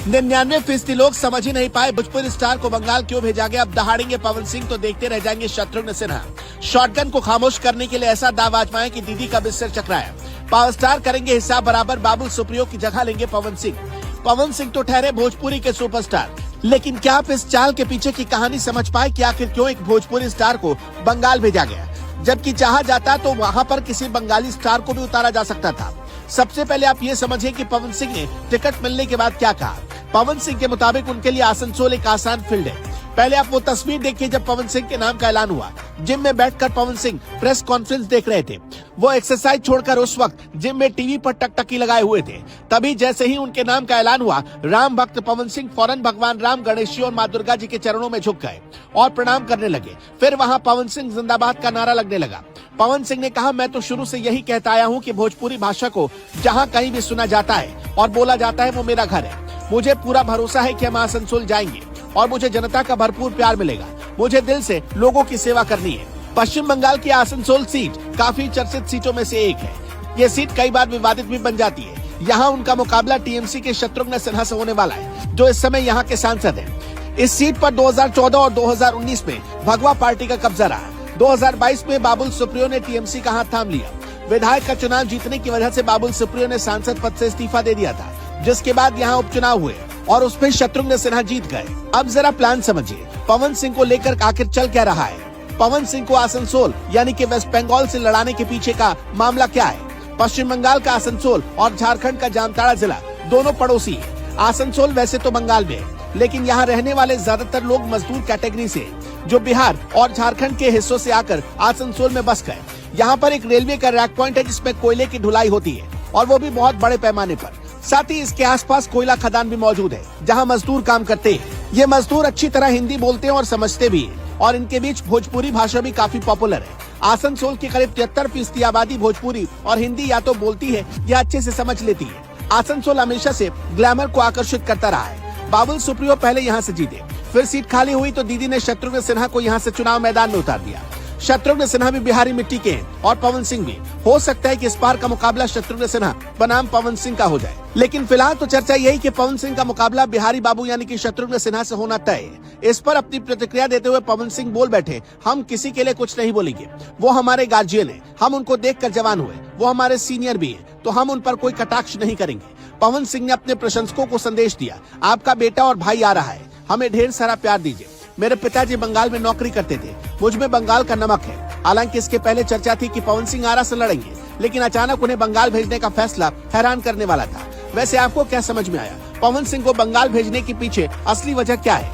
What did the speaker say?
99% लोग समझ ही नहीं पाए भोजपुरी स्टार को बंगाल क्यों भेजा गया। अब दहाड़ेंगे पवन सिंह तो देखते रह जाएंगे शत्रुघ्न सिन्हा। शॉटगन को खामोश करने के लिए ऐसा दाव आजमाएं कि दीदी का बिस्तर चकराया। पावर स्टार करेंगे हिसाब बराबर, बाबुल सुप्रियो की जगह लेंगे पवन सिंह। पवन सिंह तो ठहरे भोजपुरी के सुपरस्टार, लेकिन क्या आप इस चाल के पीछे की कहानी समझ पाए कि आखिर क्यों एक भोजपुरी स्टार को बंगाल भेजा गया, जबकि चाहा जाता तो वहाँ पर किसी बंगाली स्टार को भी उतारा जा सकता था। सबसे पहले आप ये समझिए कि पवन सिंह ने टिकट मिलने के बाद क्या कहा। पवन सिंह के मुताबिक उनके लिए आसनसोल एक आसान फील्ड है। पहले आप वो तस्वीर देखिए जब पवन सिंह के नाम का ऐलान हुआ। जिम में बैठकर पवन सिंह प्रेस कॉन्फ्रेंस देख रहे थे। वो एक्सरसाइज छोड़कर उस वक्त जिम में टीवी पर टकटकी लगाए हुए थे। तभी जैसे ही उनके नाम का ऐलान हुआ, राम भक्त पवन सिंह फौरन भगवान राम, गणेश जी और माँ दुर्गा जी के चरणों में झुक गए और प्रणाम करने लगे। फिर वहाँ पवन सिंह जिंदाबाद का नारा लगने लगा। पवन सिंह ने कहा, मैं तो शुरू से यही कहता आया हूँ कि भोजपुरी भाषा को जहाँ कहीं भी सुना जाता है और बोला जाता है वो मेरा घर है। मुझे पूरा भरोसा है कि हम आसनसोल जाएंगे और मुझे जनता का भरपूर प्यार मिलेगा। मुझे दिल से लोगों की सेवा करनी है। पश्चिम बंगाल की आसनसोल सीट काफी चर्चित सीटों में से एक है। ये सीट कई बार विवादित भी बन जाती है। यहाँ उनका मुकाबला टीएमसी के शत्रुघ्न सिन्हा से होने वाला है, जो इस समय यहाँ के सांसद हैं। इस सीट पर 2014 और 2019 में भगवा पार्टी का कब्जा रहा। 2022 में बाबुल सुप्रियो ने टीएमसी का हाथ थाम लिया। विधायक का चुनाव जीतने की वजह से बाबुल सुप्रियो ने सांसद पद से इस्तीफा दे दिया था, जिसके बाद यहाँ उपचुनाव हुए और उसमें शत्रुघ्न सिन्हा जीत गए। अब जरा प्लान समझिए, पवन सिंह को लेकर आखिर चल क्या रहा है। पवन सिंह को आसनसोल यानी कि वेस्ट बंगाल से लड़ाने के पीछे का मामला क्या है। पश्चिम बंगाल का आसनसोल और झारखंड का जामताड़ा जिला दोनों पड़ोसी है। आसनसोल वैसे तो बंगाल में है, लेकिन यहाँ रहने वाले ज्यादातर लोग मजदूर कैटेगरी से, जो बिहार और झारखंड के हिस्सों से आकर आसनसोल में बस गए। यहाँ पर एक रेलवे का रैक पॉइंट है जिसमें कोयले की ढुलाई होती है, और वो भी बहुत बड़े पैमाने पर। साथ ही इसके आसपास कोयला खदान भी मौजूद है, जहाँ मजदूर काम करते हैं। ये मजदूर अच्छी तरह हिंदी बोलते हैं और समझते भी हैं, और इनके बीच भोजपुरी भाषा भी काफी पॉपुलर है। आसनसोल की करीब 73% आबादी भोजपुरी और हिंदी या तो बोलती है या अच्छे से समझ लेती है। आसनसोल हमेशा से ग्लैमर को आकर्षित करता रहा है। बाबुल सुप्रियो पहले यहाँ से जीते, फिर सीट खाली हुई तो दीदी ने शत्रुघ्न सिन्हा को यहाँ से चुनाव मैदान में उतार दिया। शत्रुघ्न सिन्हा भी बिहारी मिट्टी के हैं और पवन सिंह भी। हो सकता है कि इस बार का मुकाबला शत्रुघ्न सिन्हा बनाम पवन सिंह का हो जाए, लेकिन फिलहाल तो चर्चा यही कि पवन सिंह का मुकाबला बिहारी बाबू यानी कि शत्रुघ्न सिन्हा से होना तय है। इस पर अपनी प्रतिक्रिया देते हुए पवन सिंह बोल बैठे, हम किसी के लिए कुछ नहीं बोलेंगे। वो हमारे गार्जियन है, हम उनको देखकर जवान हुए। वो हमारे सीनियर भी है, तो हम उन पर कोई कटाक्ष नहीं करेंगे। पवन सिंह ने अपने प्रशंसकों को संदेश दिया, आपका बेटा और भाई आ रहा है, हमें ढेर सारा प्यार दीजिए। मेरे पिताजी बंगाल में नौकरी करते थे, मुझ में बंगाल का नमक है। हालांकि इसके पहले चर्चा थी कि पवन सिंह आरा से लड़ेंगे, लेकिन अचानक उन्हें बंगाल भेजने का फैसला हैरान करने वाला था। वैसे आपको क्या समझ में आया, पवन सिंह को बंगाल भेजने के पीछे असली वजह क्या है?